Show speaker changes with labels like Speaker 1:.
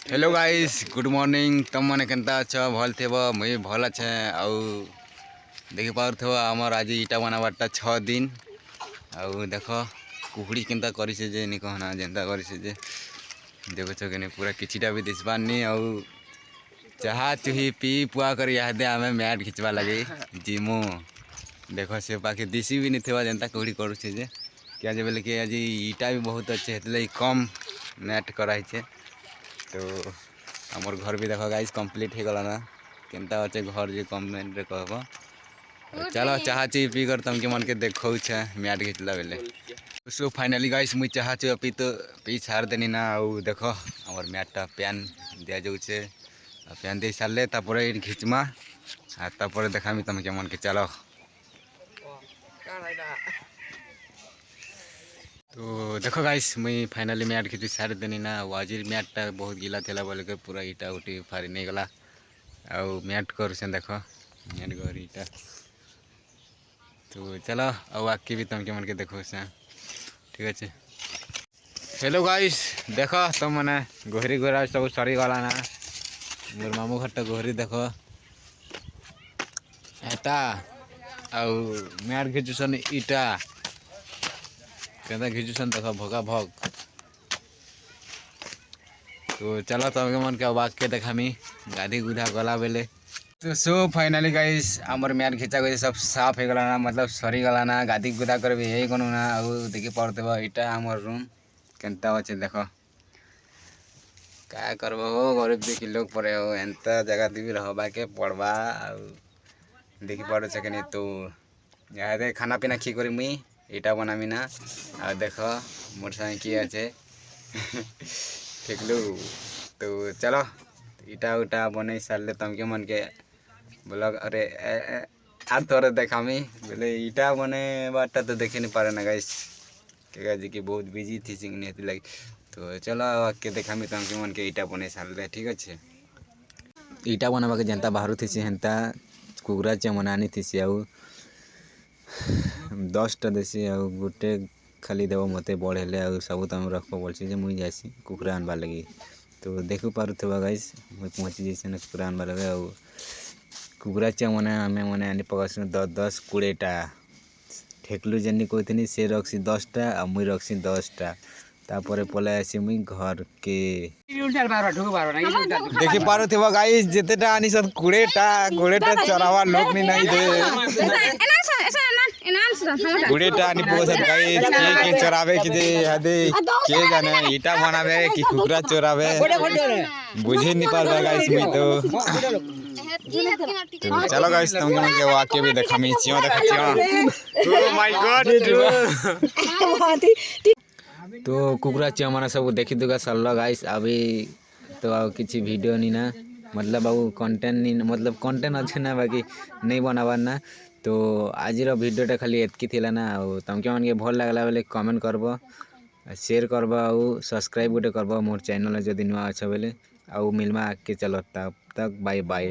Speaker 1: Hello guys good morning तुम मैंने केनता अच्छा भल थे मुई भल अच्छे आउ देखि पार आमर आज इटा बनाबारटा 6 दिन आउ देख कुकुड़ी केनता करिसे जे नि कहना जेनता करिसे जे देखो कि पूरा किछिटा भी दिसबारनी आउ चाहा चुही पी पुआ कर यादे आमे मैट खिंचवा लगे जिमु देखो से बाकी दिसी भी नहीं थे जेनता कुकुड़ी करुचे जे क्या जे बोले कि आज इटा भी बहुत अच्छे हेतले कम मैट कराई छे। तो आमर घर भी देख गाइस कंप्लीट हो गला ना केनता अच्छे घर जो कमेंट रे कहब चलो चाह ची पी कर तुमके मन के देखो मैट घिचला बेले सो फाइनली गाइस मुई चाह ची पी तो पी छाड़ देनी ना आउ देखो आमर मैटा पैन दिया जाऊे पैन दे सारे तापर घिचमा तापर देखामी तुमके मन के चलो। तो देखो गाइस मुई फाइनली मैट खींची सारी देनी ना आज मैटा बहुत गिला थेला बोले के पूरा इटा उठी फारी नहीं गला आउ मैट कर देखो मैट घर इटा तो चलो आउ आके भी तुमके मन के देखो से ठीक अच्छे। हेलो गाइस देख तुम मैंने गोहरी गोरा सब सरी गला ना मोर मामू घर गोहरी देख एटा आउ मैट खींचुसन इटा कहता घिचुसन देख भगा भग तो चलो तुमके मन के वाक के देखामी गाधी गुधा गला बेले तो सो फाइनली गाइस आमर मैट घिचा गई सब साफ हो गला ना मतलब सरी गला ना गाधी गुधा कर भी हे गनु ना आउ देखि पड़ते इटा आमर रूम केनता अच्छे देख क्या करबो हो गरीब देखी लोग पड़े हो एंता जगह भी रहबा के पड़वा देखी पड़े कि नहीं तो यहाँ खाना पीना खी करी मुई इटा बनामी ना आ देख मोर संगे किए अच्छे ठीक लू तो चलो इटा उटा बन सारे तुमके मन के बोला अरे आर थोड़े देखामी बोले इटा बने बाटा तो देखे नहीं पारे ना गाइस क्या जी कि बहुत बिजी थी सिंगनी लगी तो चलो आके देखामी तुमके मन के इटा बने सारे ठीक अच्छे। इटा बनवा के जनता बाहर थी हेन्ता कुकुरा चमनानी थी आउ 10टा देसी आ गोटे खाली देव मत बढ़ेले आ सब तुम रख बोलसी मुई जासी कुकुरा आनबार लगी तो देखु पारुथबा गाइस मुई पहुँची जैसे ना कुकुरा आनबार लगे आ कुकुरा चा मैंने आम मैंने आनी पकासी 10-10-20टा ठेकलु जेनी कहती से रखसी 10टा आ मुई रखसी 10टा तापर पलाई आसी मुई घर के देखि पारुथबा गाइस जेतेटा आनी सब 20टा चरावा लोक नहीं दे 20टा आनी पोसत गाइस के चरावे कि जे हदे के जाने इटा बनावे कि कुकुरा चरावे बुझे नहीं पारबा गाइस मुई तो चलो गाइस तुम मन के वाके भी देखामी चियो देखा ओ माय गॉड तो कुकुरा चियो माने सब देखि दुगा सल्लो गाइस अभी तो आ किछि वीडियो नहीं ना मतलब आउ कंटेंट नहीं मतलब कंटेंट अच्छे ना बाकी नहीं बनाबार ना तो आज भिडियोटा खाली एतकी थिला ना तुमके मन के भल लगला बेले कमेंट करबो शेयर करबो आउ सब्सक्राइब गोटे करबो मोर चैनल जदि नुआ अच्छा बेले आउ मिलमा आके चलो तब तक बाय बाय।